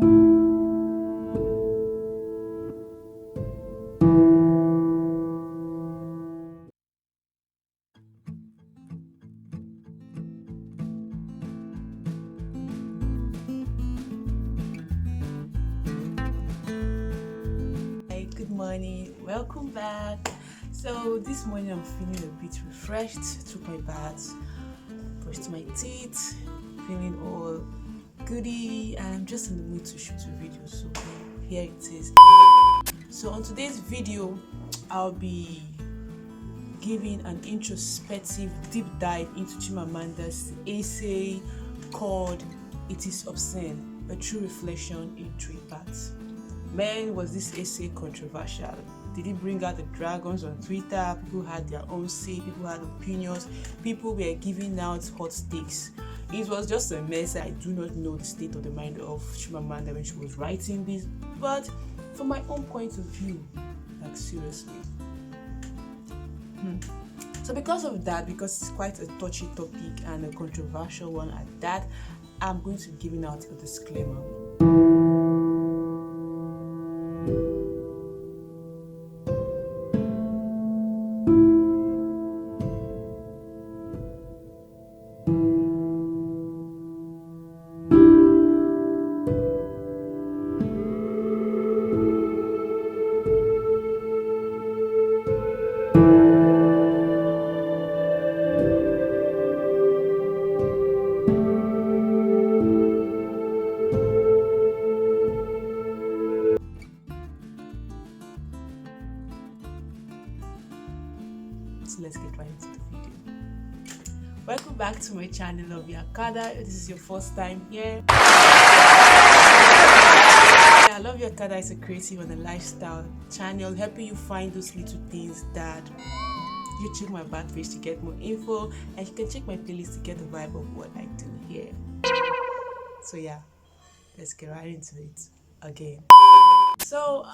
Hi, good morning. Welcome back. So this morning I'm feeling a bit refreshed. Took my bath, brushed my teeth, feeling all goody, and I'm just in the mood to shoot a video. So here it is. So on today's video, I'll be giving an introspective deep dive into Chimamanda's essay called "It is Obscene: A True Reflection in Three Parts." Man, was this essay controversial? Did it bring out the dragons on Twitter? People had their own say, people had opinions, people were giving out hot takes. It was just a mess. I do not know the state of the mind of Chimamanda when she was writing this, but from my own point of view, like seriously. So because of that, because it's quite a touchy topic and a controversial one at that, I'm going to be giving out a disclaimer. So let's get right into the video. Welcome back to my channel, Love Viakada. If this is your first time here, Love Viakada is a creative and a lifestyle channel helping you find those little things that you check my back page to get more info, and you can check my playlist to get the vibe of what I do here. So yeah, let's get right into it again. So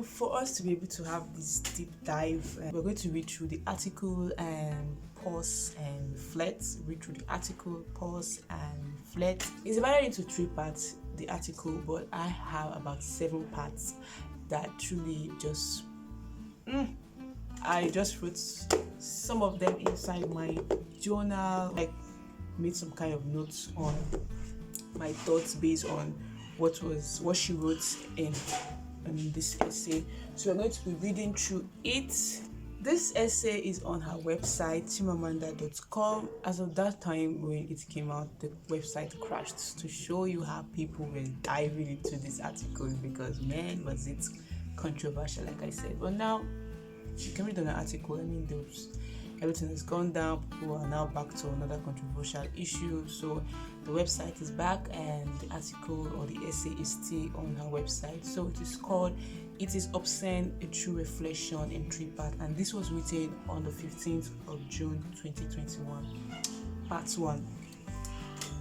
for us to be able to have this deep dive, we're going to read through the article and pause and reflect. Read through the article, pause and reflect. It's divided into 3 parts, the article, but I have about 7 parts that truly just I just wrote some of them inside my journal, like made some kind of notes on my thoughts based on what she wrote in this essay. So we're going to be reading through it. This essay is on her website, chimamanda.com. As of that time when it came out, the website crashed, to show you how people were diving into this article, because man, was it controversial, like I said. But now you can read on an article. I mean, everything has gone down. People are now back to another controversial issue. So the website is back, and the article or the essay is still on her website. So it is called "It is Obscene: A True Reflection in 3 Parts," and this was written on the 15th of June 2021. Part 1.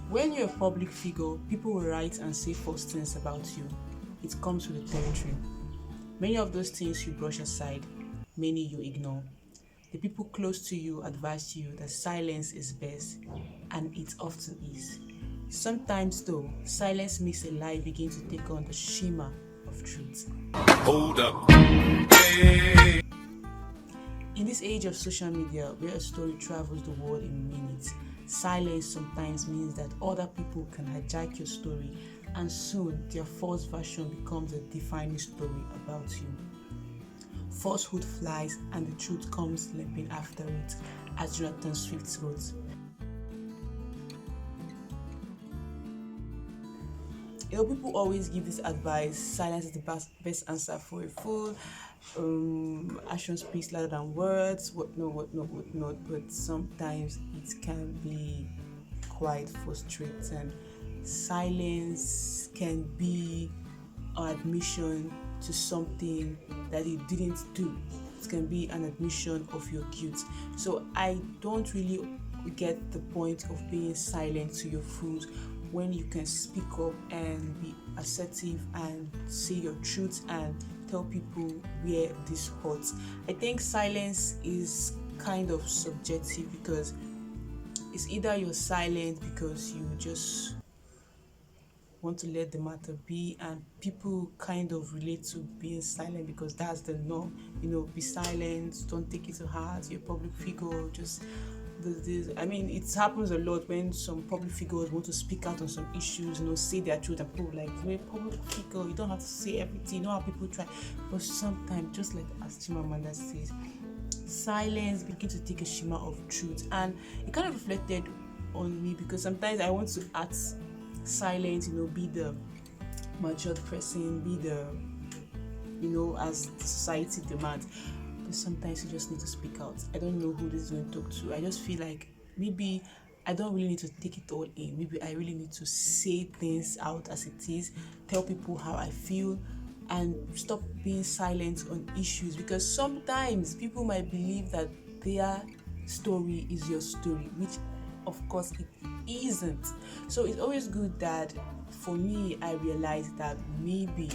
When you're a public figure, people will write and say false things about you. It comes with the territory. Many of those things you brush aside, many you ignore. The people close to you advise you that silence is best, and it often is. Sometimes though, silence makes a lie begin to take on the shimmer of truth. Hold up. Hey. In this age of social media, where a story travels the world in minutes, silence sometimes means that other people can hijack your story, and soon their false version becomes a defining story about you. Falsehood flies, and the truth comes limping after it, as Jonathan Swift wrote. People always give this advice: silence is the best answer for a fool. Action speaks louder than words. Whatnot. But sometimes it can be quite frustrating. Silence can be an admission to something that you didn't do. It can be an admission of your guilt. So I don't really get the point of being silent to your fools when you can speak up and be assertive and say your truth and tell people where this hurts. I think silence is kind of subjective, because it's either you're silent because you just want to let the matter be, and people kind of relate to being silent because that's the norm. Be silent, don't take it to heart, you're a public figure, just I mean, it happens a lot when some public figures want to speak out on some issues, say their truth, and people like, you're a public figure, you don't have to say everything, how people try. But sometimes, just like as Chimamanda says, silence begin to take a shimmer of truth. And it kind of reflected on me because sometimes I want to act silent, be the matured person, be the, as the society demands. But sometimes you just need to speak out. I don't know who this is going to talk to. I just feel like maybe I don't really need to take it all in. Maybe I really need to say things out as it is, tell people how I feel, and stop being silent on issues, because sometimes people might believe that their story is your story, which of course it isn't. So it's always good that, for me, I realized that maybe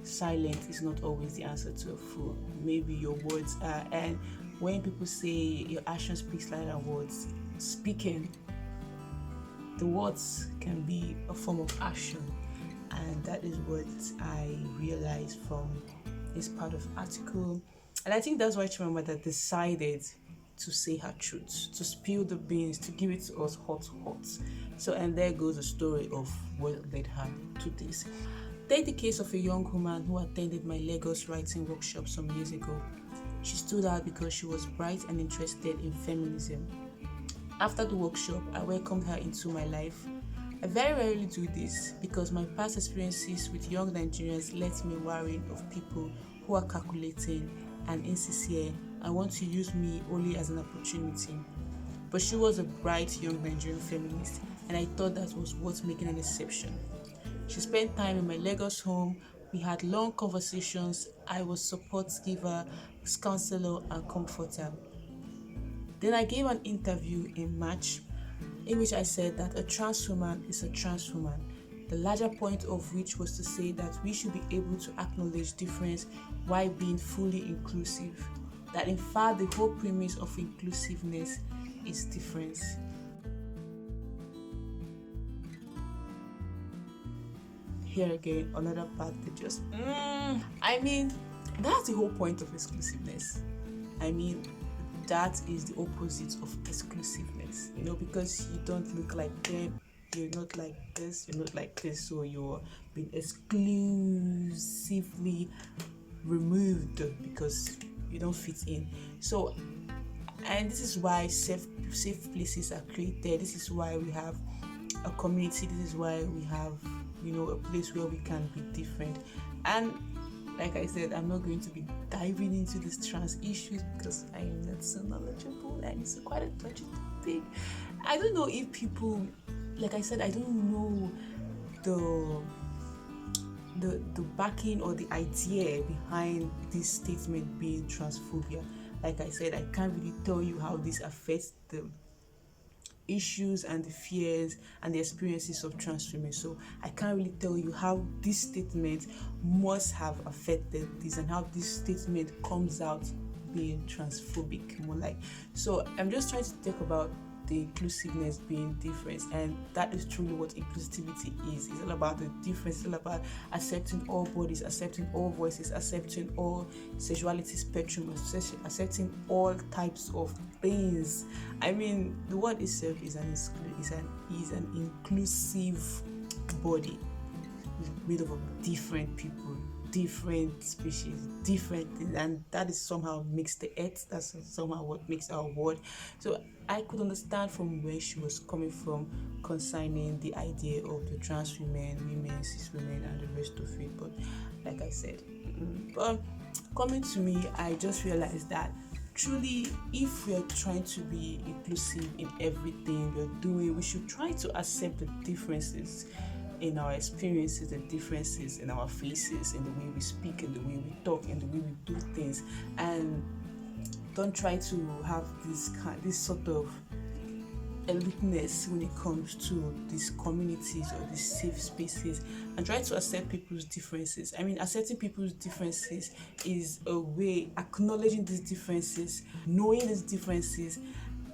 silence is not always the answer to a fool. Maybe your words are, and when people say your action speaks louder than words, speaking, the words can be a form of action. And that is what I realized from this part of the article. And I think that's why Chimamanda decided to say her truth, to spill the beans, to give it to us hot. So, and there goes the story of what led her to this. Take the case of a young woman who attended my Lagos writing workshop some years ago. She stood out because she was bright and interested in feminism. After the workshop, I welcomed her into my life. I very rarely do this because my past experiences with young Nigerians left me wary of people who are calculating and insincere and want to use me only as an opportunity. But she was a bright young Nigerian feminist, and I thought that was worth making an exception. She spent time in my Lagos home. We had long conversations. I was support giver, counselor, and comforter. Then I gave an interview in March in which I said that a trans woman is a trans woman. The larger point of which was to say that we should be able to acknowledge difference while being fully inclusive. That in fact the whole premise of inclusiveness is difference. Here again, another part that just, I mean, that's the whole point of exclusiveness. I mean, that is the opposite of exclusiveness, because you don't look like them, you're not like this, you're not like this, so you're being exclusively removed because you don't fit in. So, and this is why safe places are created. This is why we have a community. This is why we have, a place where we can be different. And like I said, I'm not going to be diving into these trans issues because I am not so knowledgeable and it's quite a touchy topic. I don't know if people, like I said, I don't know the backing or the idea behind this statement being transphobia. Like I said, I can't really tell you how this affects the issues and the fears and the experiences of trans women. So I can't really tell you how this statement must have affected this and how this statement comes out being transphobic, more like. So I'm just trying to talk about the inclusiveness being different, and that is truly what inclusivity is. It's all about the difference. It's all about accepting all bodies, accepting all voices, accepting all sexuality spectrum, accepting all types of things. I mean, the word itself is an inclusive body made up of different people, different species, different things, and that is somehow makes the earth. That's somehow what makes our world. So I could understand from where she was coming from concerning the idea of the trans women, cis women, and the rest of it. But like I said, but coming to me, I just realized that truly, if we are trying to be inclusive in everything we're doing, we should try to accept the differences in our experiences, the differences in our faces, in the way we speak, in the way we talk, in the way we do things, and don't try to have this sort of eliteness when it comes to these communities or these safe spaces, and try to accept people's differences. I mean, accepting people's differences is a way, acknowledging these differences, knowing these differences,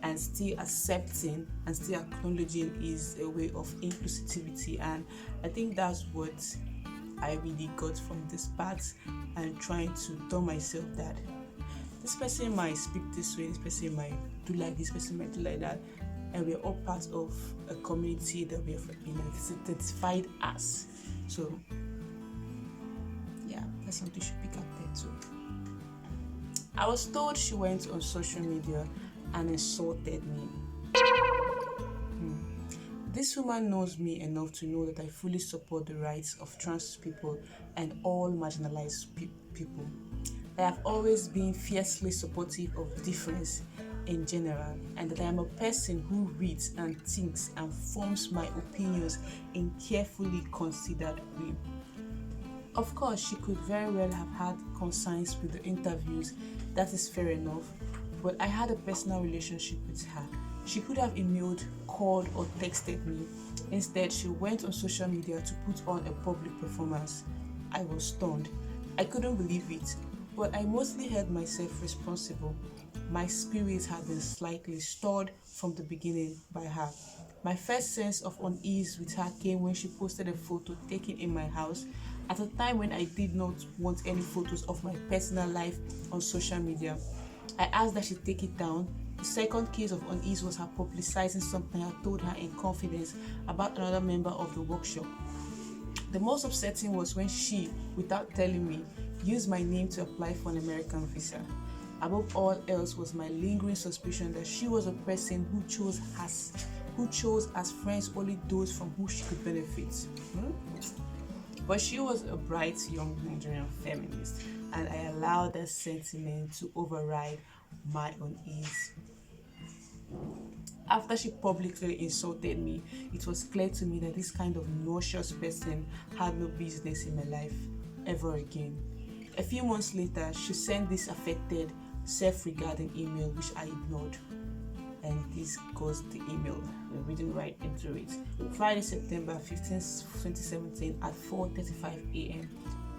and still accepting and still acknowledging is a way of inclusivity. And I think that's what I really got from this part, and trying to tell myself that this person might speak this way, this person might do like this, person might do like that, and we're all part of a community that we have identified as. So yeah, that's something you should pick up there too. I was told she went on social media and insulted me. This woman knows me enough to know that I fully support the rights of trans people and all marginalized people. I have always been fiercely supportive of difference in general, and that I am a person who reads and thinks and forms my opinions in carefully considered way. Of course, she could very well have had concerns with the interviews, that is fair enough, but I had a personal relationship with her. She could have emailed, called, or texted me. Instead, she went on social media to put on a public performance. I was stunned. I couldn't believe it, but I mostly held myself responsible. My spirit had been slightly stirred from the beginning by her. My first sense of unease with her came when she posted a photo taken in my house at a time when I did not want any photos of my personal life on social media. I asked that she take it down. The second case of unease was her publicizing something I told her in confidence about another member of the workshop. The most upsetting was when she, without telling me, used my name to apply for an American visa. Above all else was my lingering suspicion that she was a person who chose as friends only those from whom she could benefit. But she was a bright young Nigerian feminist, and I allowed that sentiment to override my unease. After she publicly insulted me, it was clear to me that this kind of nauseous person had no business in my life ever again. A few months later, she sent this affected, self-regarding email which I ignored. And this goes the email. We're reading right into it. Friday, September 15th, 2017 at 4:35 a.m.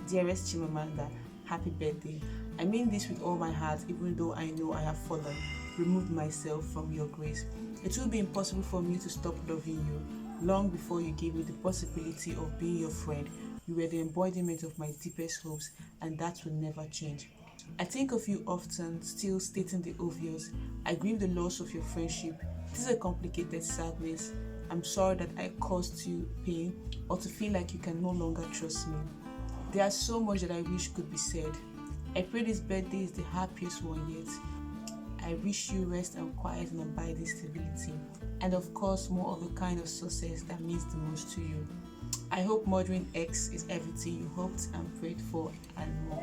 Dearest Chimamanda, happy birthday. I mean this with all my heart, even though I know I have fallen, removed myself from your grace. It will be impossible for me to stop loving you. Long before you gave me the possibility of being your friend, you were the embodiment of my deepest hopes, and that will never change. I think of you often, still stating the obvious. I grieve the loss of your friendship. It is a complicated sadness. I'm sorry that I caused you pain, or to feel like you can no longer trust me. There's so much that I wish could be said. I pray this birthday is the happiest one yet. I wish you rest and quiet and abiding stability, and of course more of the kind of success that means the most to you. I hope Modern X is everything you hoped and prayed for and more.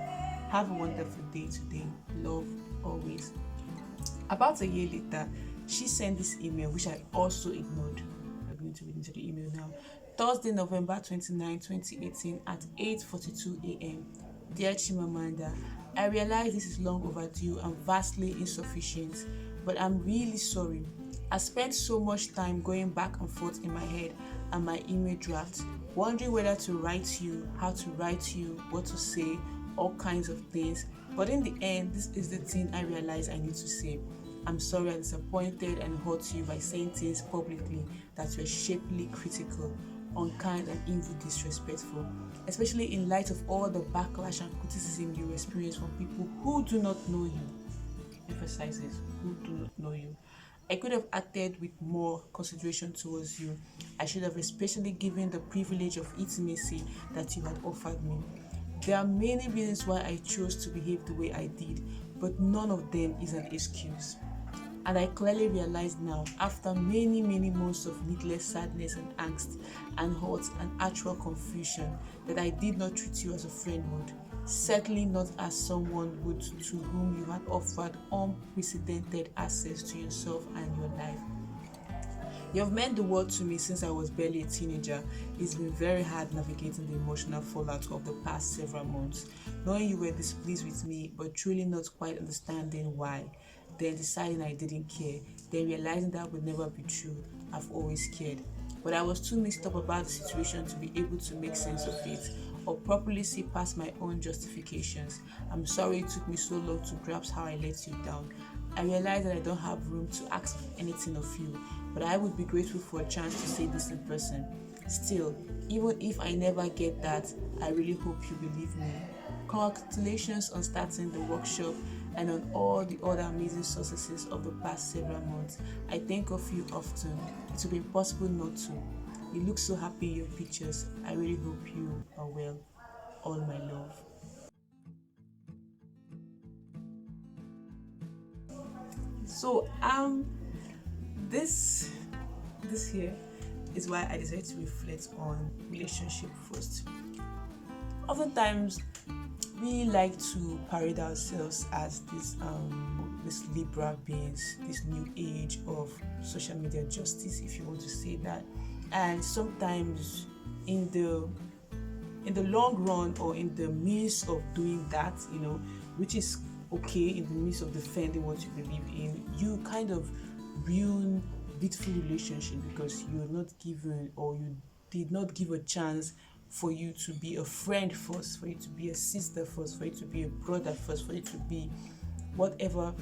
Have a wonderful day today. Love always. About a year later, she sent this email which I also ignored. I'm going to read into the email now. Thursday, November 29, 2018 at 8:42 a.m. Dear Chimamanda, I realize this is long overdue and vastly insufficient, but I'm really sorry. I spent so much time going back and forth in my head and my email draft, wondering whether to write you, how to write you, what to say, all kinds of things. But in the end, this is the thing I realize I need to say. I'm sorry I disappointed and hurt you by saying things publicly that were shapely critical, unkind, and even disrespectful, especially in light of all the backlash and criticism you experience from people who do not know you. Emphasizes, who do not know you. I could have acted with more consideration towards you. I should have especially given the privilege of intimacy that you had offered me. There are many reasons why I chose to behave the way I did, but none of them is an excuse. And I clearly realize now, after many months of needless sadness and angst and hurt and actual confusion, that I did not treat you as a friend would, certainly not as someone would to whom you had offered unprecedented access to yourself and your life. You have meant the world to me since I was barely a teenager. It's been very hard navigating the emotional fallout of the past several months, knowing you were displeased with me but truly not quite understanding why, then deciding I didn't care, then realizing that would never be true. I've always cared, but I was too mixed up about the situation to be able to make sense of it or properly see past my own justifications. I'm sorry it took me so long to grasp how I let you down. I realize that I don't have room to ask anything of you, but I would be grateful for a chance to say this in person. Still, even if I never get that, I really hope you believe me. Congratulations on starting the workshop and on all the other amazing successes of the past several months. I think of you often. It will be impossible not to. You look so happy in your pictures. I really hope you are well. All my love. So this here is why I decided to reflect on relationship first. Oftentimes we like to parade ourselves as this liberal beings, this new age of social media justice, if you want to say that. And sometimes in the long run, or in the midst of doing that, which is okay, in the midst of defending what you believe in, you kind of ruin beautiful relationship because you're not given, or you did not give a chance for you to be a friend first, for you to be a sister first, for you to be a brother first, for you to be whatever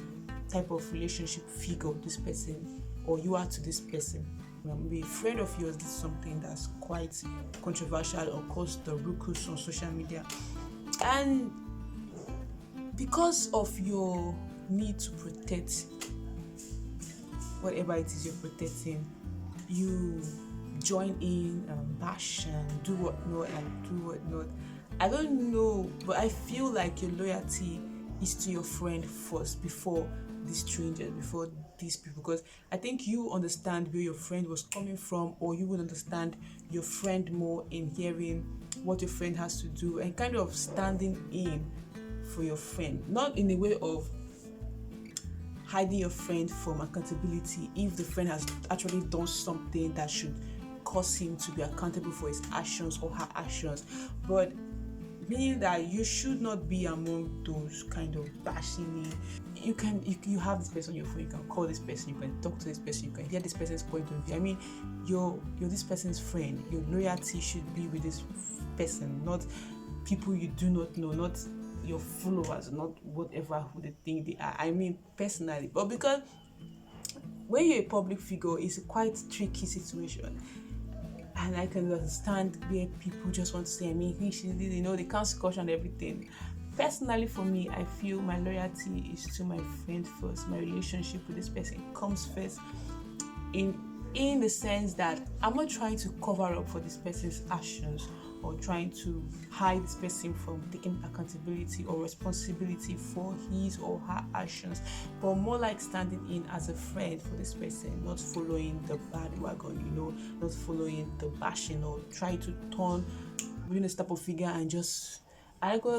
type of relationship figure this person or you are to this person. Maybe a friend of yours did something that's quite controversial or caused the ruckus on social media, and because of your need to protect whatever it is you're protecting, you join in and bash and do whatnot. I don't know, but I feel like your loyalty is to your friend first before these strangers, before these people, because I think you understand where your friend was coming from, or you would understand your friend more in hearing what your friend has to do and kind of standing in for your friend, not in a way of hiding your friend from accountability if the friend has actually done something that should cause him to be accountable for his actions or her actions, but meaning that you should not be among those kind of bashing. You have this person on your phone, you can call this person, you can talk to this person, you can hear this person's point of view. I mean, you're this person's friend. Your loyalty should be with this person, not people you do not know, not your followers, not whatever who they think they are. I mean, personally, but because when you're a public figure, it's a quite tricky situation. And I can understand where people just want to say, I mean, they can't scosh and everything. Personally, for me, I feel my loyalty is to my friend first. My relationship with this person comes first, in the sense that I'm not trying to cover up for this person's actions or trying to hide this person from taking accountability or responsibility for his or her actions, but more like standing in as a friend for this person, not following the bandwagon, not following the bashing or try to turn within a type of figure and just. I can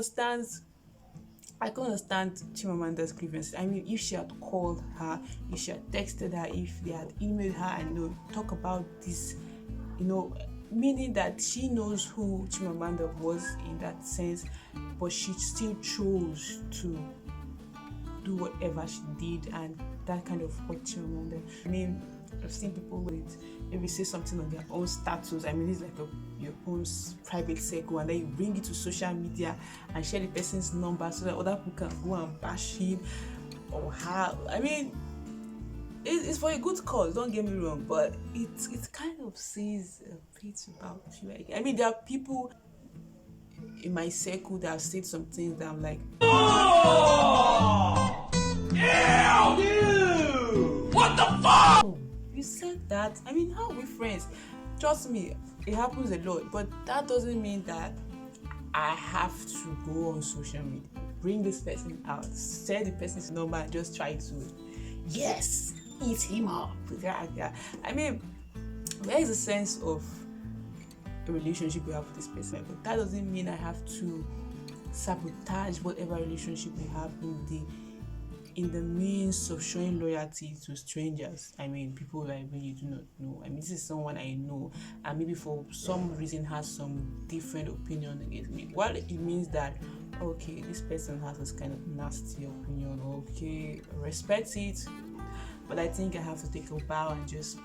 understand Chimamanda's grievance. I mean, if she had called her, if she had texted her, if they had emailed her and talk about this, meaning that she knows who Chimamanda was in that sense, but she still chose to do whatever she did, and that kind of hurt Chimamanda. I mean, I've seen people with maybe say something on their own status. I mean, it's like your own private circle, and then you bring it to social media and share the person's number so that other people can go and bash him or her. I mean, it's for a good cause, don't get me wrong, but it kind of says a bit about you. I mean, there are people in my circle that have said some things that I'm like, oh, yeah, dude, what the fuck? Oh, you said that? I mean, how are we friends? Trust me, it happens a lot, but that doesn't mean that I have to go on social media, bring this person out, share the person's number, and just try to, yes, eat him up. I mean, there is a sense of a relationship we have with this person, but that doesn't mean I have to sabotage whatever relationship we have in the means of showing loyalty to strangers. I mean, people like when you do not know. I mean, this is someone I know, and maybe for some reason has some different opinion against me. Well, it means that, okay, this person has this kind of nasty opinion. Okay, respect it, but I think I have to take a bow and just,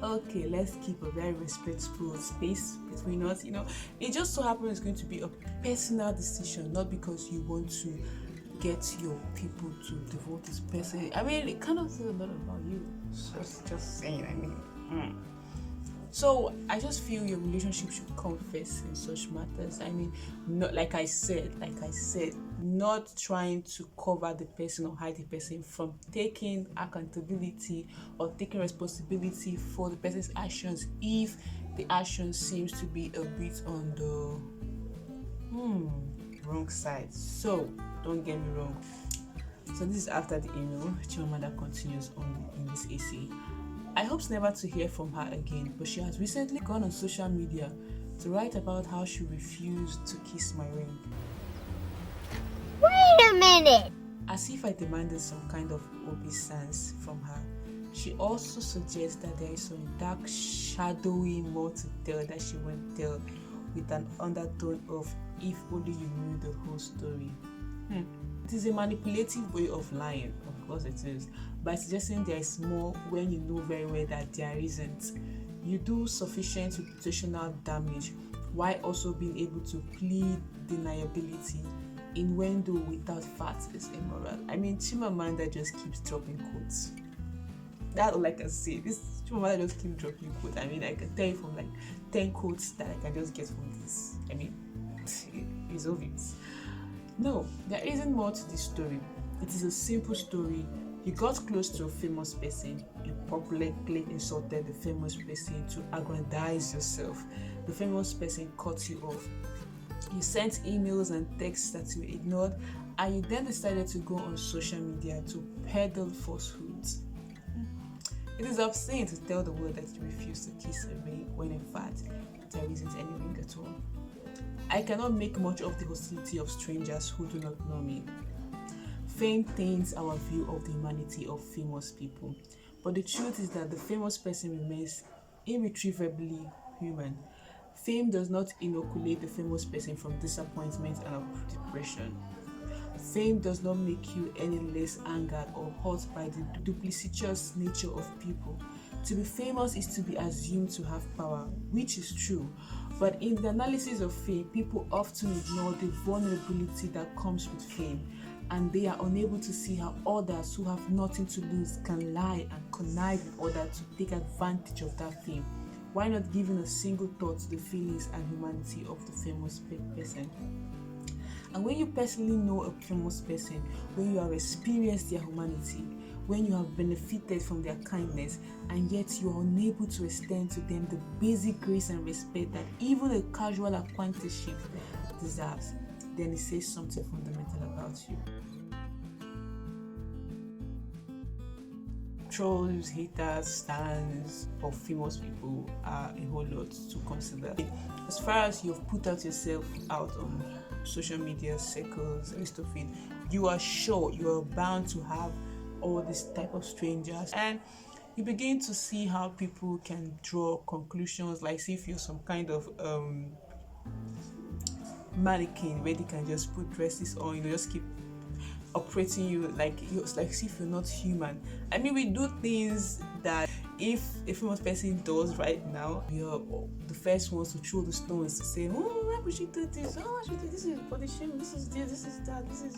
okay, let's keep a very respectful space between us. It just so happens it's going to be a personal decision, not because you want to get your people to devote this person. I mean, it kind of says a lot about you. Just saying. I mean, So I just feel your relationship should come first in such matters. I mean, not like I said, not trying to cover the person or hide the person from taking accountability or taking responsibility for the person's actions if the action seems to be a bit on the wrong side. So don't get me wrong. So this is after the email. Chimamanda continues on in this essay. I hope never to hear from her again, but she has recently gone on social media to write about how she refused to kiss my ring. Wait a minute! As if I demanded some kind of obeisance from her. She also suggests that there is some dark, shadowy more to tell that she won't tell, with an undertone of if only you knew the whole story. It is a manipulative way of lying, of course it is, by suggesting there is more when you know very well that there isn't. You do sufficient reputational damage while also being able to plead deniability. Innuendo without facts is immoral. I mean, Chimamanda just keeps dropping quotes. That's all I can say. This Chimamanda just keeps dropping quotes. I mean, I can tell you from like 10 quotes that I can just get from this. I mean, it's obvious. No, there isn't more to this story. It is a simple story. You got close to a famous person. You publicly insulted the famous person to aggrandize yourself. The famous person cut you off. You sent emails and texts that you ignored, and you then decided to go on social media to peddle falsehoods. It is obscene to tell the world that you refuse to kiss a ring when in fact there isn't any ring at all. I cannot make much of the hostility of strangers who do not know me. Fame taints our view of the humanity of famous people, but the truth is that the famous person remains irretrievably human. Fame does not inoculate the famous person from disappointment and depression. Fame does not make you any less angered or hurt by the duplicitous nature of people. To be famous is to be assumed to have power, which is true. But in the analysis of fame, people often ignore the vulnerability that comes with fame, and they are unable to see how others who have nothing to lose can lie and connive in order to take advantage of that fame. Why not giving a single thought to the feelings and humanity of the famous person? And when you personally know a famous person, when you have experienced their humanity, when you have benefited from their kindness, and yet you are unable to extend to them the basic grace and respect that even a casual acquaintanceship deserves, then it says something fundamental about you. Trolls, haters, stans of famous people are a whole lot to consider. As far as you've put out yourself out on social media circles, rest of it, you are sure you are bound to have all this type of strangers, and you begin to see how people can draw conclusions like if you're some kind of mannequin where they can just put dresses on, just keep operating you like as if you're not human. I mean, we do things that if a famous person does right now, we are the first ones to throw the stones to say, oh, why would she do this? Oh, she did this is body shame, this is this, this is that, this is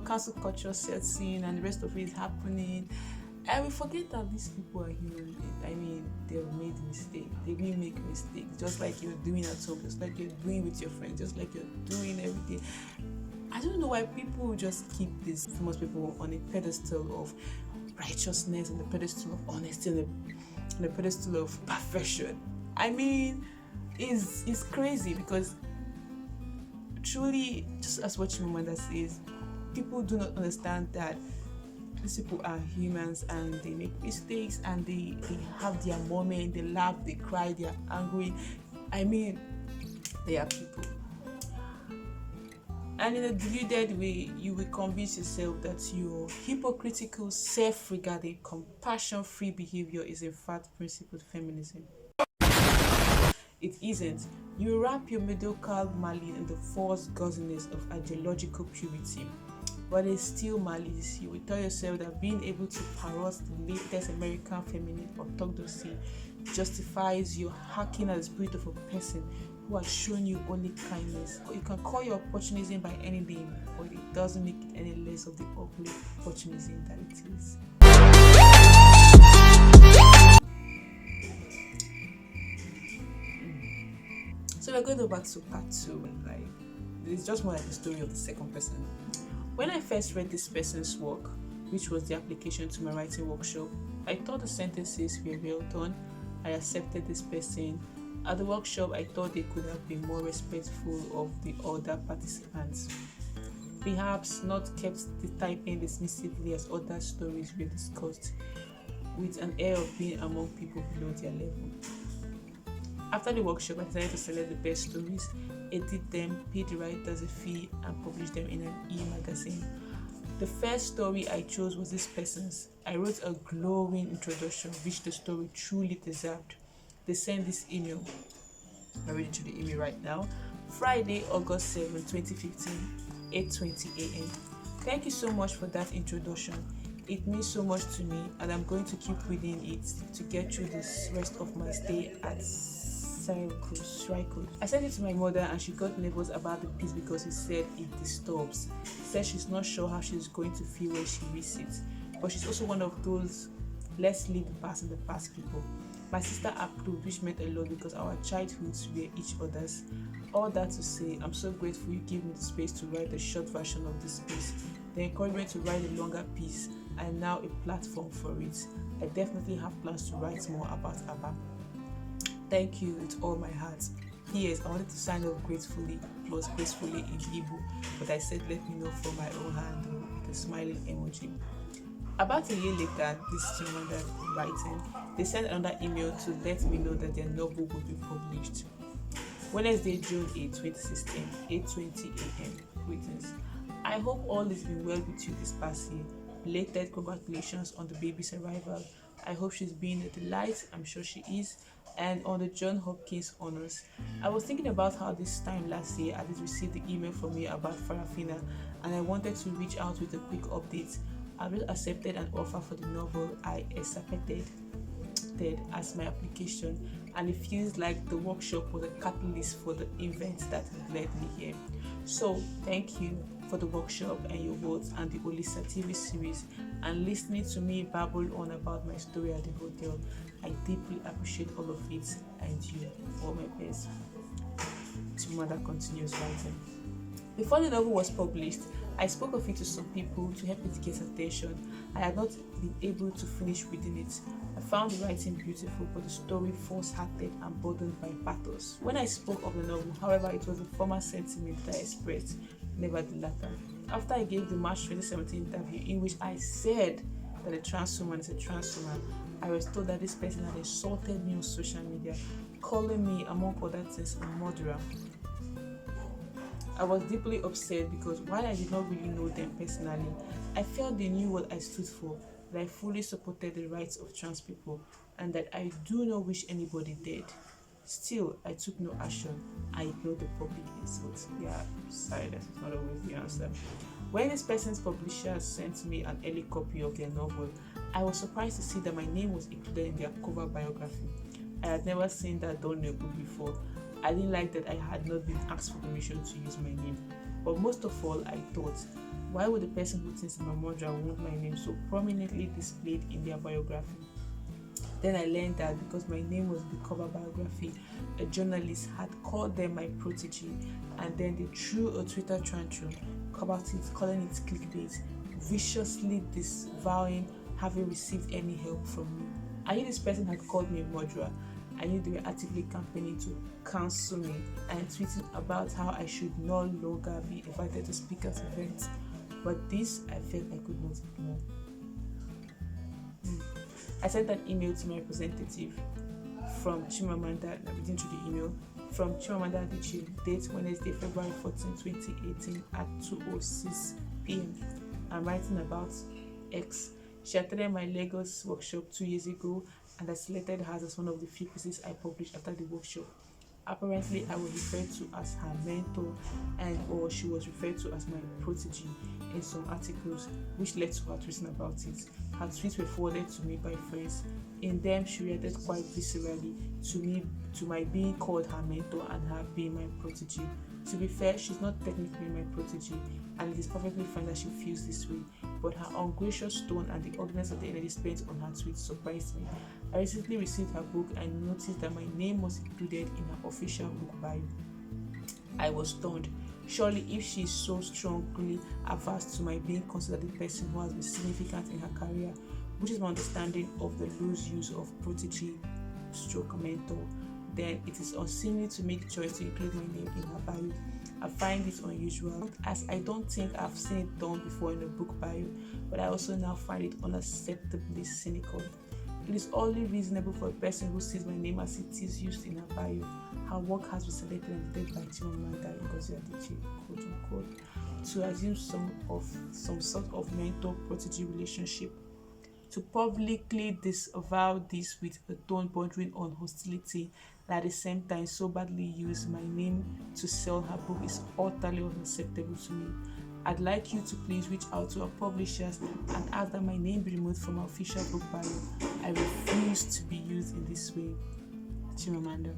cancel culture sets in and the rest of it is happening. And we forget that these people are human beings. I mean, they've made mistakes. They will make mistakes, just like you're doing at home, just like you're doing with your friends, just like you're doing everything. I don't know why people just keep these famous people on a pedestal of righteousness and the pedestal of honesty and the pedestal of perfection. I mean, it's crazy because truly, just as what Chimamanda says, people do not understand that these people are humans and they make mistakes and they have their moment, they laugh, they cry, they are angry. I mean, they are people. And in a deluded way, you will convince yourself that your hypocritical, self-regarding, compassion-free behavior is in fact principled feminism. It isn't. You wrap your mediocre malice in the false gauziness of ideological purity, but it's still malice. You will tell yourself that being able to parrot the latest American feminist orthodoxy justifies your hacking at the spirit of a person who has shown you only kindness. Or you can call your opportunism by any name, but it doesn't make it any less of the ugly opportunism that it is. So we're going over to part 2. Like, it's just more like the story of the second person. When I first read this person's work, which was the application to my writing workshop, I thought the sentences were well done. I accepted this person. At the workshop, I thought they could have been more respectful of the other participants. Perhaps not kept the typing dismissively as other stories were discussed, with an air of being among people below their level. After the workshop, I decided to select the best stories, edit them, pay the writers a fee, and publish them in an e-magazine. The first story I chose was this person's. I wrote a glowing introduction, which the story truly deserved. They sent this email. I'm reading to the email right now. Friday, August 7, 2015, 8:20 a.m. Thank you so much for that introduction. It means so much to me, and I'm going to keep reading it to get through the rest of my stay at Ruckus. I sent it to my mother, and she got nervous about the piece because he said it disturbs. Said she's not sure how she's going to feel when she reads it, but she's also one of those let's leave the past in the past people. My sister approved, which meant a lot because our childhoods were each other's. All that to say, I'm so grateful you gave me the space to write a short version of this piece, the encouragement to write a longer piece, and now a platform for it. I definitely have plans to write more about Abba. Thank you with all my heart. P.S. I wanted to sign off gratefully plus gracefully in Igbo, but I said let me know from my own handle with a smiling emoji. About a year later, this Chimamanda writing, they sent another email to let me know that their novel would be published. Wednesday, June 8, 2016, 8:20 a.m. Greetings. I hope all is been well with you this past year. Belated congratulations on the baby's arrival. I hope she's being a delight. I'm sure she is. And on the John Hopkins honors. I was thinking about how this time last year I did receive the email from you about Farafina, and I wanted to reach out with a quick update. I just accepted an offer for the novel I accepted as my application, and it feels like the workshop was a catalyst for the event that led me here. So thank you for the workshop and your words and the Olisa TV series and listening to me babble on about my story at the hotel. I deeply appreciate all of it, and you, all my best. Chimamanda continues writing. Before the novel was published, I spoke of it to some people to help it get attention. I had not been able to finish reading it. I found the writing beautiful, but the story force-hearted and burdened by pathos. When I spoke of the novel, however, it was the former sentiment that I expressed, never the latter. After I gave the March 2017 interview in which I said that a trans woman is a trans woman, I was told that this person had insulted me on social media, calling me, among other things, a murderer. I was deeply upset because while I did not really know them personally, I felt they knew what I stood for, that I fully supported the rights of trans people, and that I do not wish anybody dead. Still, I took no action. I ignored the public insult. Yeah, silence is not always the answer. When this person's publisher sent me an early copy of their novel, I was surprised to see that my name was included in their cover biography. I had never seen that done in a book before. I didn't like that I had not been asked for permission to use my name. But most of all, I thought, why would the person who thinks I'm a murderer want my name so prominently displayed in their biography? Then I learned that because my name was in the cover biography, a journalist had called them my protege, and then they threw a Twitter tantrum about it, calling it clickbait, viciously disavowing having received any help from me. I knew this person had called me a murderer. I knew they were actively campaigning to cancel me and tweeting about how I should no longer be invited to speak at events. But this I felt I could not ignore. I sent an email to my representative from Chimamanda, reading through the email, from Chimamanda Adichie, date Wednesday, February 14, 2018 at 2:06 p.m. I'm writing about X. She attended my Lagos workshop 2 years ago, and I selected her as one of the few pieces I published after the workshop. Apparently, I was referred to as her mentor, and or she was referred to as my protege in some articles, which led to her tweeting about it. Her tweets were forwarded to me by friends. In them, she reacted quite viscerally to my being called her mentor and her being my protege. To be fair, she's not technically my protege, and it is perfectly fine that she feels this way, but her ungracious tone and the ugliness of the energy spent on her tweets surprised me. I recently received her book and noticed that my name was included in her official book bio. I was stunned. Surely, if she is so strongly averse to my being considered the person who has been significant in her career, which is my understanding of the loose use of protege stroke mentor, then it is unseemly to make choice to include my name in her bio. I find this unusual, as I don't think I've seen it done before in a book bio, but I also now find it unacceptably cynical. It is only reasonable for a person who sees my name as it is used in her bio. Her work has been selected and edited by Chimamanda, Inclusiveness, quote unquote, to assume some sort of mentor-protege relationship. To publicly disavow this with a tone bordering on hostility, and at the same time soberly use my name to sell her book is utterly unacceptable to me. I'd like you to please reach out to our publishers and ask that my name be removed from our official book bio. I refuse to be used in this way. Chimamanda.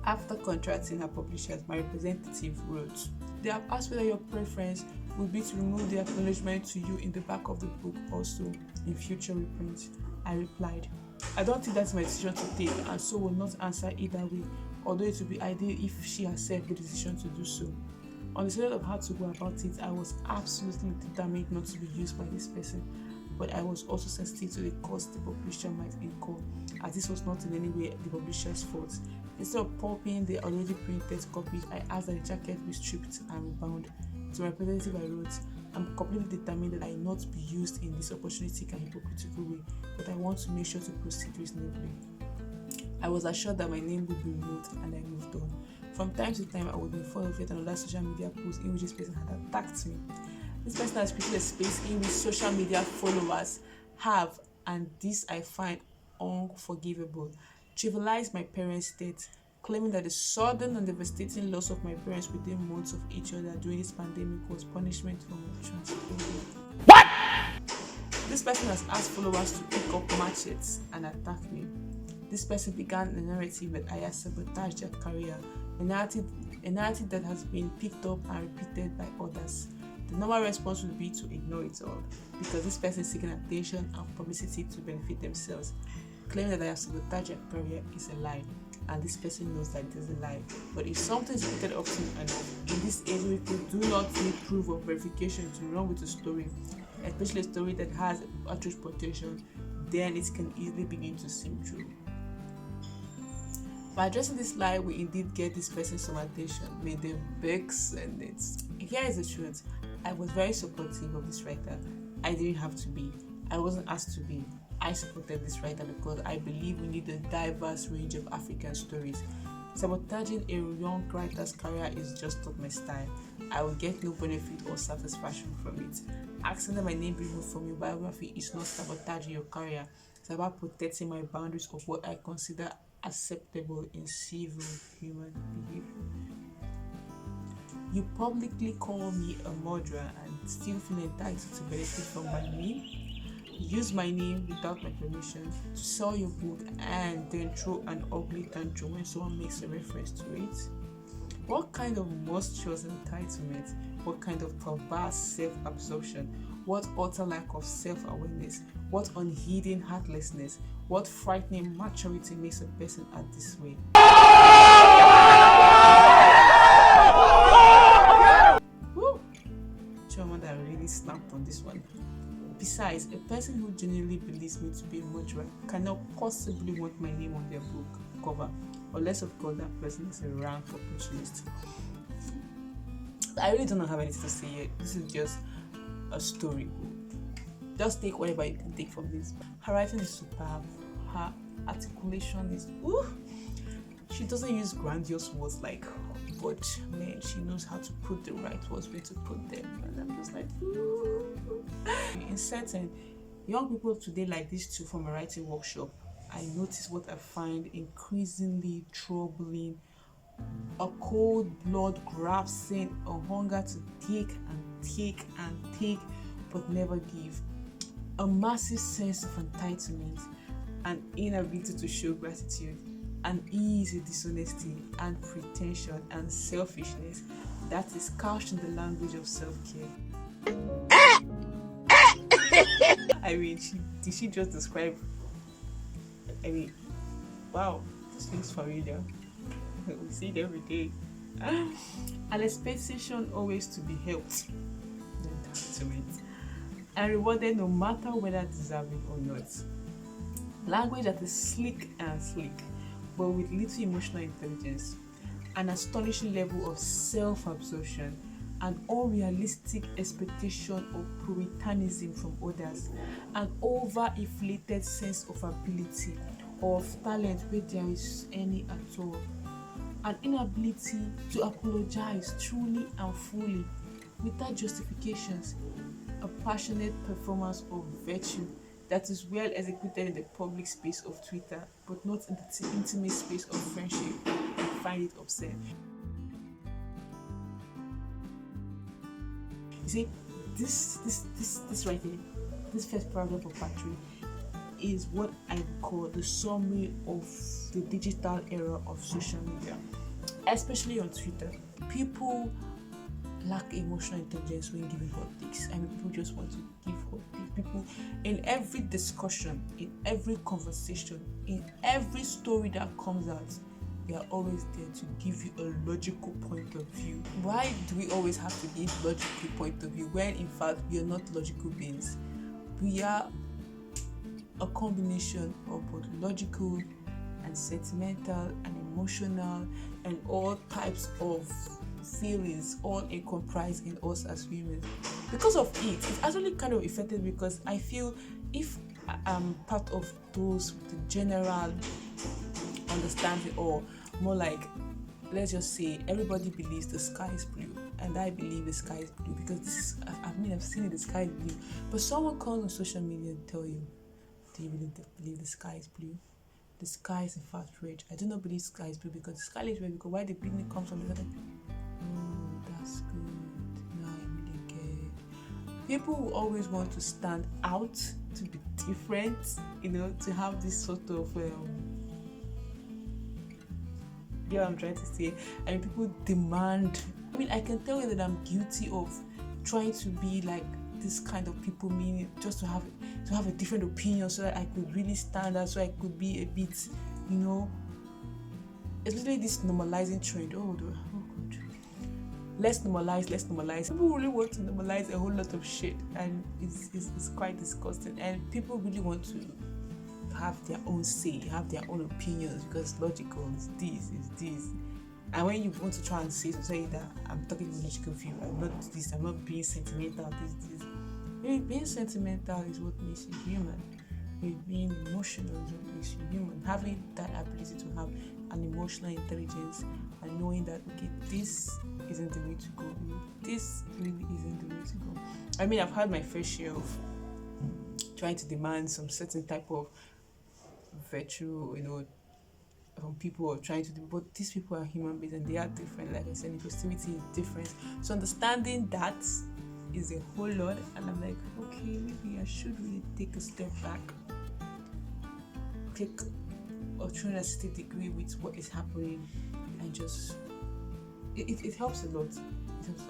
After contracting her publishers, my representative wrote, "They have asked whether your preference would be to remove the acknowledgement to you in the back of the book also in future reprints." I replied, "I don't think that's my decision to take, and so will not answer either way, although it would be ideal if she herself made the decision to do so." On the subject of how to go about it, I was absolutely determined not to be used by this person, but I was also sensitive to the cost the publisher might incur, as this was not in any way the publisher's fault. Instead of pulping the already printed copies, I asked that the jacket be stripped and rebound. To my representative, I wrote, "I'm completely determined that I not be used in this opportunistic and hypocritical way, but I want to make sure to proceed reasonably." I was assured that my name would be removed, and I moved on. From time to time, I would be informed of yet another social media post in which this person had attacked me. This person has created a space in which social media followers have, and this I find unforgivable, trivialized my parents' death, claiming that the sudden and devastating loss of my parents within months of each other during this pandemic was punishment for my transphobia. What? This person has asked followers to pick up machetes and attack me. This person began a narrative that I had sabotaged their career, a narrative that has been picked up and repeated by others. The normal response would be to ignore it all, because this person is seeking attention and publicity to benefit themselves. Claiming that I have sabotaged their career is a lie, and this person knows that it is a lie. But if something is repeated often enough, in this age where people do not need proof or verification to run with a story, especially a story that has outrage potential, then it can easily begin to seem true. By addressing this lie, we indeed get this person some attention, made them vex, and it's. Here is the truth. I was very supportive of this writer. I didn't have to be. I wasn't asked to be. I supported this writer because I believe we need a diverse range of African stories. Sabotaging a young writer's career is just not my style. I will get no benefit or satisfaction from it. Asking that my name be removed from your biography is not sabotaging your career. It's about protecting my boundaries of what I consider acceptable in civil human behavior. You publicly call me a murderer and still feel entitled to benefit from my name? Use my name without my permission to sell your book and then throw an ugly tantrum when someone makes a reference to it? What kind of monstrous entitlement? What kind of perverse self-absorption? What utter lack of self-awareness? What unheeding heartlessness? What frightening maturity makes a person act this way? Woo! Chimamanda really snapped on this one. Besides, a person who genuinely believes me to be a murderer cannot possibly want my name on their book cover, unless of course that person is a rank opportunist. I really don't have anything to say yet. This is just a story. Just take whatever you can take from this. Her writing is superb. Her articulation is she doesn't use grandiose words like, but man, she knows how to put the right words where to put them. And I'm just like, ooh. In certain young people today like this too from a writing workshop, I notice what I find increasingly troubling: a cold blood grasping, a hunger to take and take and take but never give, a massive sense of entitlement, an inability to show gratitude, an easy dishonesty and pretension and selfishness that is couched in the language of self-care. Did she just describe? Wow, this looks familiar. We see it every day. An expectation always to be helped, and rewarded no matter whether deserving or not. Language that is slick, but with little emotional intelligence, an astonishing level of self-absorption, an unrealistic expectation of puritanism from others, an over-inflated sense of ability or of talent where there is any at all, an inability to apologize truly and fully without justifications, a passionate performance of virtue that is well executed in the public space of Twitter, but not in the intimate space of friendship. I find it obscene. You see, this right here, this first paragraph of part 3, is what I call the summary of the digital era of social media, especially on Twitter. People lack emotional intelligence when giving hot takes. People just want to give hot takes. People, in every discussion, in every conversation, in every story that comes out, they are always there to give you a logical point of view. Why do we always have to give logical point of view when in fact we are not logical beings? We are a combination of both logical and sentimental and emotional and all types of feelings all comprised in us as humans. Because of it, it's actually kind of effective, because I feel if I'm part of those with the general understanding, or more like, let's just say everybody believes the sky is blue and I believe the sky is blue because this is, I've seen it, the sky is blue, but someone comes on social media and tell you, do you really believe the sky is blue? The sky is in fact red. I do not believe the sky is blue because the sky is red, because why the building comes from the other. Oh, that's good. Now I really get. People will always want to stand out, to be different, to have this sort of I'm trying to say. People demand. I can tell you that I'm guilty of trying to be like this kind of people, meaning just to have a different opinion so that I could really stand out, so I could be a bit, especially this normalizing trend. Oh God. Let's normalize. People really want to normalize a whole lot of shit, and it's quite disgusting. And people really want to have their own say, have their own opinions, because it's logical, it's this. And when you want to try and say that I'm talking from a logical view, I'm not being sentimental, this. Being sentimental is what makes you human. Being emotional is what makes you human. Having that ability to have an emotional intelligence and knowing that, okay, this isn't the way to go. This really isn't the way to go. I've had my fair share of trying to demand some certain type of virtue, from people, or trying to do, but these people are human beings and they are different. Like I said, inclusivity is different. So understanding that is a whole lot, and I'm like, okay, maybe I should really take a step back, take a 360 degree with what is happening, and just it helps a lot.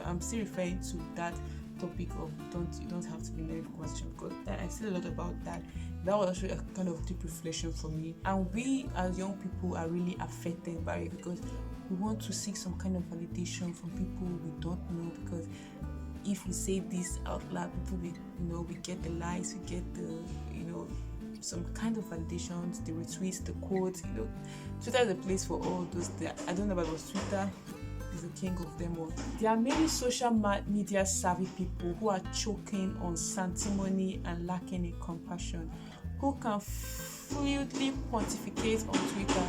I'm still referring to that topic of you don't have to be in every conversation, because I said a lot about that. That was actually a kind of deep reflection for me. And we as young people are really affected by it, because we want to seek some kind of validation from people we don't know, because if we say this out loud, people we get the likes, we get the some kind of validations, the retweets, the quotes. Twitter is a place for all those. I don't know about what's Twitter is the king of them all. There are many social media savvy people who are choking on sanctimony and lacking in compassion, who can fluidly pontificate on Twitter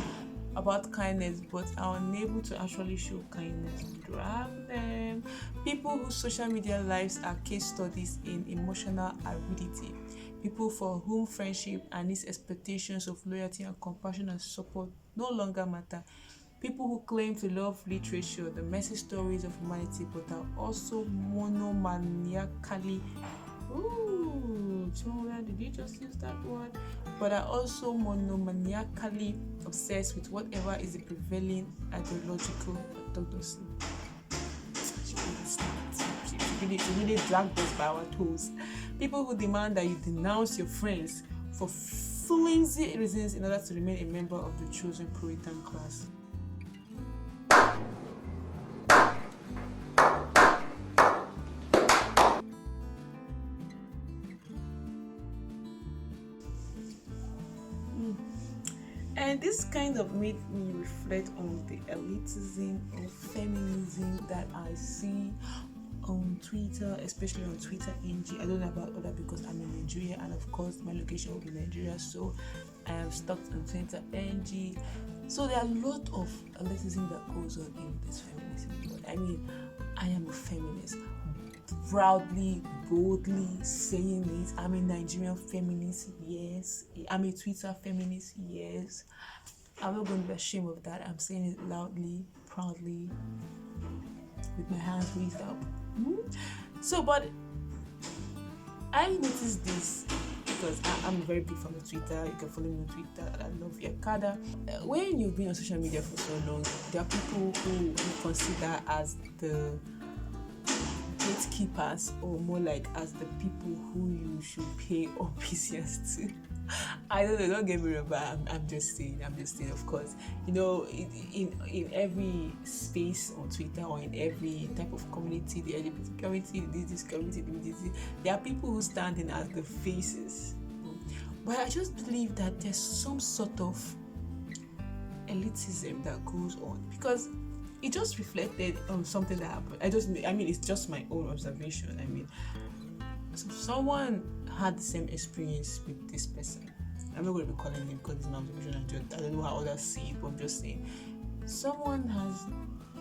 about kindness but are unable to actually show kindness. Grab them. People whose social media lives are case studies in emotional aridity. people for whom friendship and its expectations of loyalty and compassion and support no longer matter, people who claim to love literature, the messy stories of humanity, but are also monomaniacally, ooh, Chimamanda, did you just use that word? But are also monomaniacally obsessed with whatever is the prevailing ideological orthodoxy. She really dragged us by our toes. People who demand that you denounce your friends for flimsy reasons in order to remain a member of the chosen Puritan class. And this kind of made me reflect on the elitism of feminism that I see on Twitter, especially on Twitter NG. I don't know about other because I'm in Nigeria, and of course my location will be Nigeria, so I am stuck on Twitter NG. So there are a lot of elitism that goes on in this feminism world. I mean, I am a feminist, proudly, boldly saying it. I'm a Nigerian feminist, yes. I'm a Twitter feminist, yes. I'm not going to be ashamed of that. I'm saying it loudly, proudly, with my hands raised up. So, but I noticed this because I'm a very big fan of Twitter. You can follow me on Twitter at Love Viakada. When you've been on social media for so long, there are people who you consider as the gatekeepers, or more like as the people who you should pay obeisance to. I don't know, don't get me wrong, but I'm just saying, of course, you know, in every space on Twitter or in every type of community, the LGBT community, this community, there are people who stand in as the faces. But I just believe that there's some sort of elitism that goes on, because it just reflected on something that happened. It's just my own observation. I mean, so someone had the same experience with this person. I'm not going to be calling him because it's my observation. I don't know how others see it, but I'm just saying. Someone has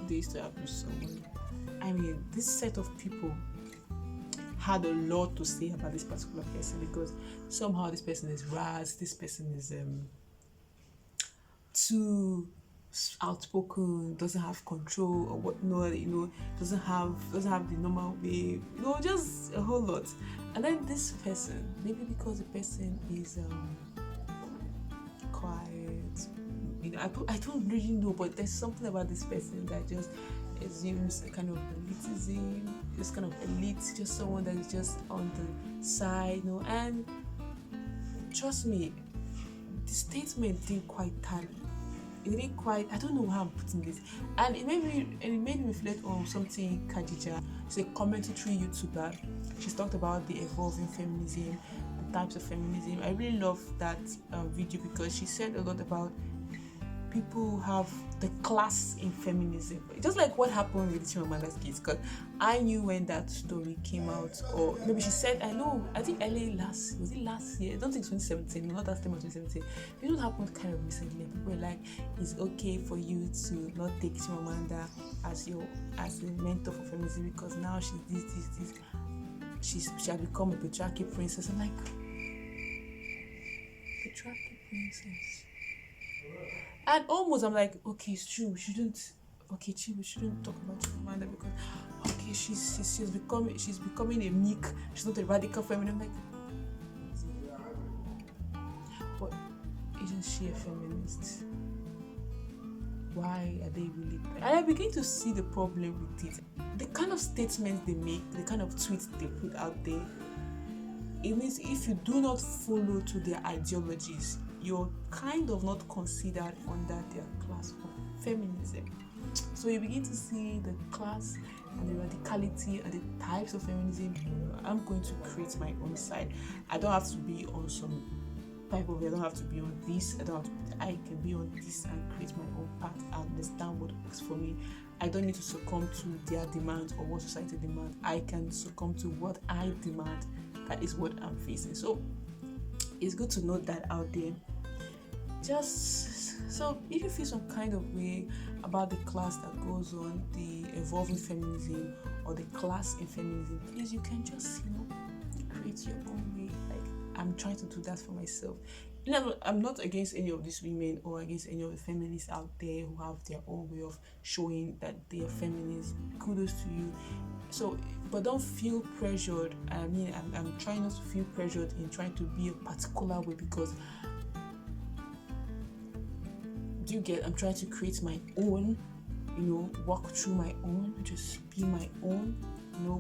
this to abuse someone. I mean, this set of people had a lot to say about this particular person, because somehow this person is rash, this person is too outspoken, doesn't have control or whatnot, doesn't have the normal way, just a whole lot. And then this person, maybe because the person is quiet, I don't really know, but there's something about this person that just assumes a kind of elitism, this kind of elite, just someone that is just on the side, and trust me, the statement didn't quite tally. It didn't quite, I don't know how I'm putting this, and it made me reflect on something Khadija. She's a commentary YouTuber. She's talked about the evolving feminism, the types of feminism. I really love that video because she said a lot about people who have the class in feminism, just like what happened with Chimamanda's case. Because I knew when that story came out, or maybe she said, I think last year? I don't think 2017, not that time of 2017. It don't happen kind of recently. People were like, it's okay for you to not take Chimamanda as the mentor for feminism because now she's this. She has become a patriarchy princess. I'm like, patriarchy princess. And almost I'm like, okay, it's true. We shouldn't talk about Chimamanda because she's becoming a meek. She's not a radical feminine. I'm like, but isn't she a feminist? Why are they really? And I begin to see the problem with it. The kind of statements they make, the kind of tweets they put out there. It means if you do not follow to their ideologies, you're kind of not considered under their class of feminism. So you begin to see the class and the radicality and the types of feminism. I'm going to create my own side. I don't have to be on some type of, I don't have to be on this, I can be on this and create my own path and understand what works for me. I don't need to succumb to their demands or what society demands. I can succumb to what I demand. That is what I'm facing. So it's good to know that out there. Just so if you feel some kind of way about the class that goes on, the evolving feminism or the class in feminism, please, you can just create your own way. Like, I'm trying to do that for myself. You know, I'm not against any of these women or against any of the feminists out there who have their own way of showing that they are feminists. Kudos to you. So, but don't feel pressured. I mean, I'm trying not to feel pressured in trying to be a particular way, because do you get? I'm trying to create my own, walk through my own, just be my own,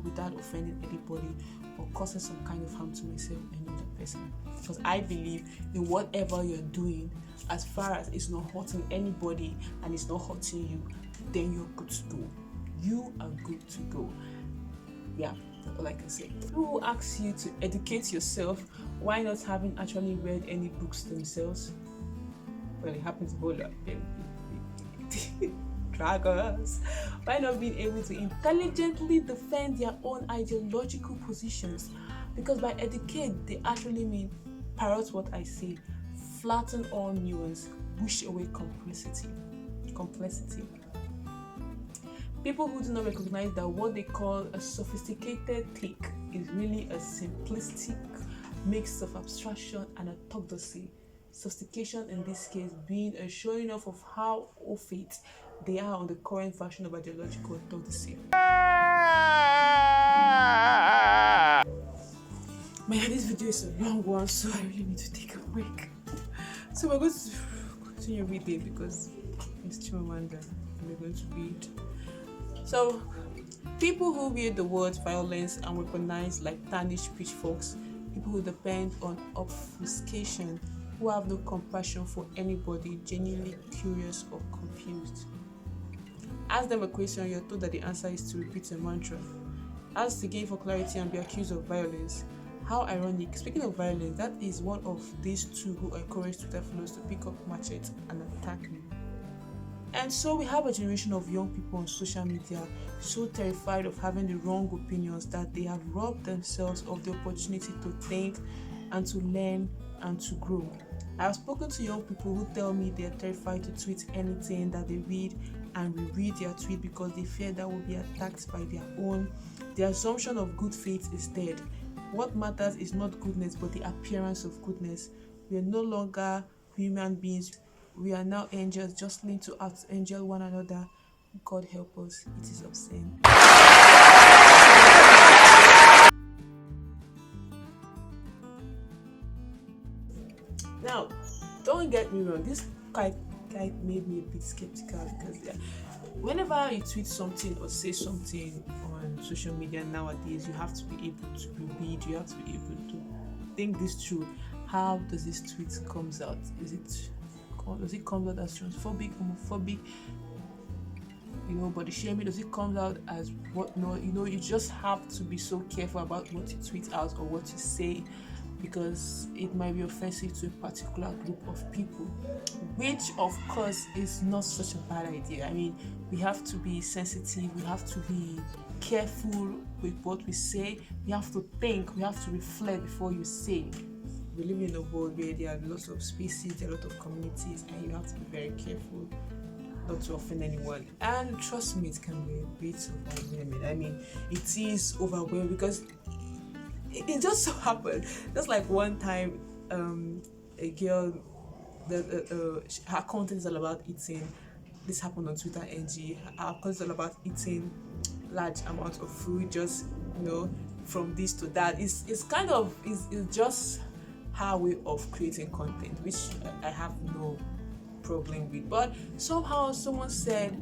without offending anybody or causing some kind of harm to myself and another person. Because I believe in whatever you're doing, as far as it's not hurting anybody and it's not hurting you, then you're good to go. You are good to go. Yeah, that's all I can say. Who asks you to educate yourself? Why not having actually read any books themselves? Well, it happens a whole lot. Draggers. Why not being able to intelligently defend their own ideological positions? Because by educate, they actually mean parrot what I say, flatten all nuance, wish away complexity. People who do not recognize that what they call a sophisticated take is really a simplistic mix of abstraction and orthodoxy. Sophistication in this case being a showing off of how au fait they are on the current version of ideological orthodoxy. Man, this video is a long one, so I really need to take a break. So we're going to continue reading because it's Chimamanda and we're going to read. So, people who wield the words violence and weaponize like tarnished pitchforks, people who depend on obfuscation, who have no compassion for anybody, genuinely curious or confused. Ask them a question, you're told that the answer is to repeat a mantra. Ask again for clarity and be accused of violence. How ironic. Speaking of violence, that is one of these two who encourage Twitter followers to pick up machetes and attack me. And so we have a generation of young people on social media so terrified of having the wrong opinions that they have robbed themselves of the opportunity to think and to learn and to grow. I have spoken to young people who tell me they are terrified to tweet anything that they read and reread their tweet because they fear that will be attacked by their own. The assumption of good faith is dead. What matters is not goodness but the appearance of goodness. We are no longer human beings. We are now angels jostling to out-angel one another. God help us. It is obscene. Now, don't get me wrong. This quite made me a bit skeptical because whenever you tweet something or say something on social media nowadays, you have to be able to read. You have to be able to think this through. How does this tweet comes out? Does it come out as transphobic, homophobic, body shaming? Does it come out as what? No, you just have to be so careful about what you tweet out or what you say, because it might be offensive to a particular group of people, which of course is not such a bad idea. I mean, we have to be sensitive, we have to be careful with what we say, we have to think, we have to reflect before you say. We live in a world where there are lots of species, there are a lot of communities, and you have to be very careful not to offend anyone. And trust me, it can be a bit overwhelming. I mean, it is overwhelming because it just so happened. Just like one time, a girl, her content is all about eating. This happened on Twitter, NG. Her content is all about eating large amounts of food, just from this to that. It's just her way of creating content, which I have no problem with. But somehow someone said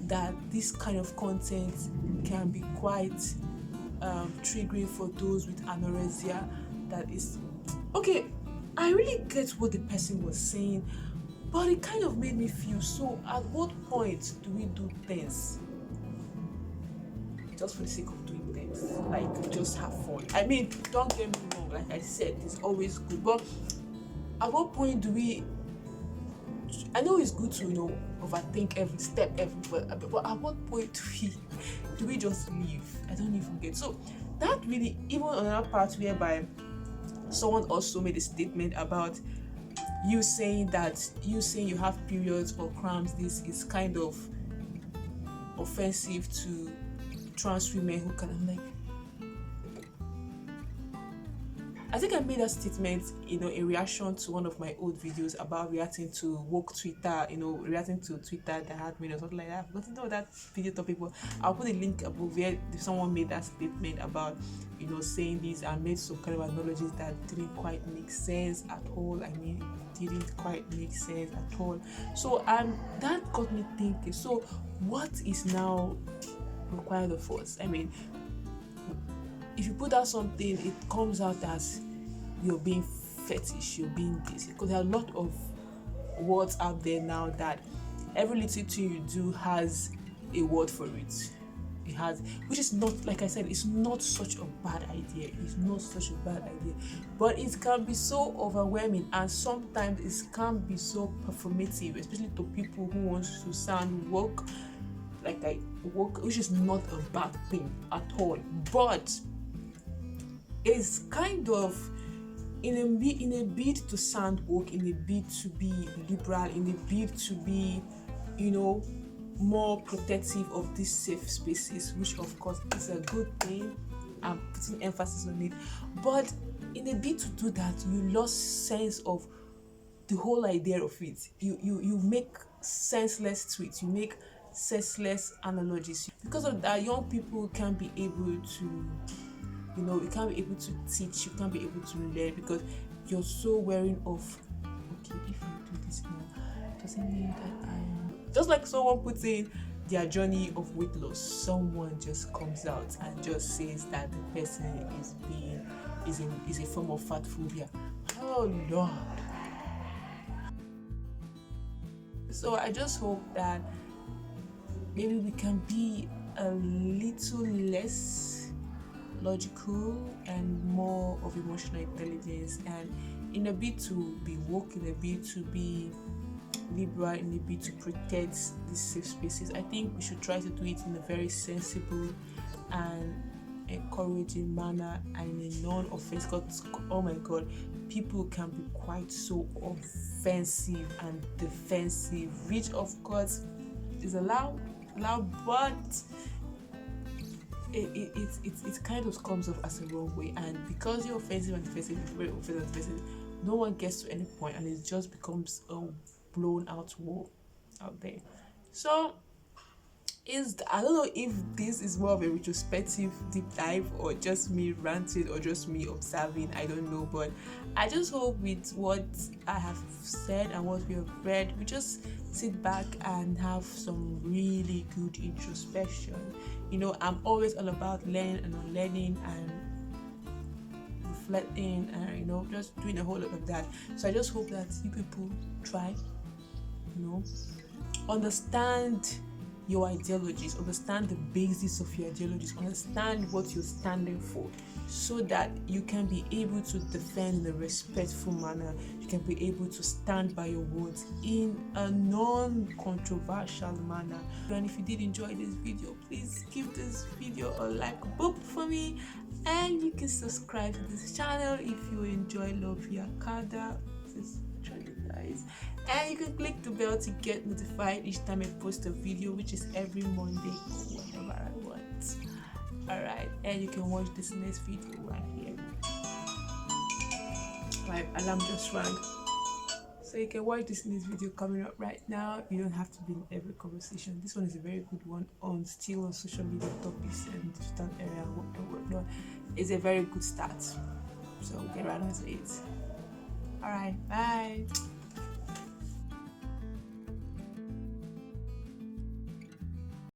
that this kind of content can be quite triggering for those with anorexia. That is okay. I really get what the person was saying, but it kind of made me feel, so at what point do we do things just for the sake of doing things, like just have fun? I mean, don't get me wrong, like I said, it's always good, but at what point do we, I know it's good to overthink every step, but at what point do we just leave? I don't even get. So that really, even another part whereby someone also made a statement about you saying you have periods or cramps, this is kind of offensive to trans women who can. I'm like, I think I made that statement, in reaction to one of my old videos about reacting to woke Twitter, reacting to Twitter that had me or something like that. I've forgotten what that video topic was. I'll put a link above where someone made that statement about, saying this and made some kind of analogies that didn't quite make sense at all. I mean, it didn't quite make sense at all. So, that got me thinking, so what is now required of us? I mean, if you put out something, it comes out as you're being fetish, you're being this. Because there are a lot of words out there now that every little thing you do has a word for it. It has, which is not, like I said, it's not such a bad idea. It's not such a bad idea. But it can be so overwhelming, and sometimes it can be so performative, especially to people who want to sound woke, which is not a bad thing at all. But it's kind of in a bid to sound woke, in a bid to be liberal, in a bid to be, more protective of these safe spaces, which of course is a good thing. I'm putting emphasis on it. But in a bid to do that, you lost sense of the whole idea of it. You make senseless tweets, you make senseless analogies. Because of that, young people can't be able to you can't be able to teach, you can't be able to learn, because you're so wearing off. Okay, if you do this now, doesn't mean that I am. Just like someone puts in their journey of weight loss, someone just comes out and just says that the person is a form of fat phobia. Oh Lord. So I just hope that maybe we can be a little less logical and more of emotional intelligence, and in a bit to be woke, in a bit to be liberal, in a bit to protect these safe spaces. I think we should try to do it in a very sensible and encouraging manner, and in a non-offensive. Because, oh my God, people can be quite so offensive and defensive, which of course is allowed, but it kind of comes off as a wrong way. And because you're offensive and defensive, very offensive and defensive, no one gets to any point, and it just becomes a blown out war out there. So I don't know if this is more of a retrospective deep dive, or just me ranting, or just me observing. I don't know, but I just hope with what I have said and what we have read, we just sit back and have some really good introspection. I'm always all about learning and unlearning and reflecting, and just doing a whole lot of that. So I just hope that you people try, understand your ideologies, understand the basis of your ideologies, understand what you're standing for, so that you can be able to defend in a respectful manner. You can be able to stand by your words in a non-controversial manner. And if you did enjoy this video, please give this video a like boop for me, and you can subscribe to this channel if you enjoy Love Viakada. This is really nice. And you can click the bell to get notified each time I post a video, which is every Monday or whenever I want. Alright, and you can watch this next video right here. My alarm just rang. So you can watch this next video coming up right now. You don't have to be in every conversation. This one is a very good one on social media topics and digital area and whatnot. It's a very good start. So get right on to it. Alright, bye.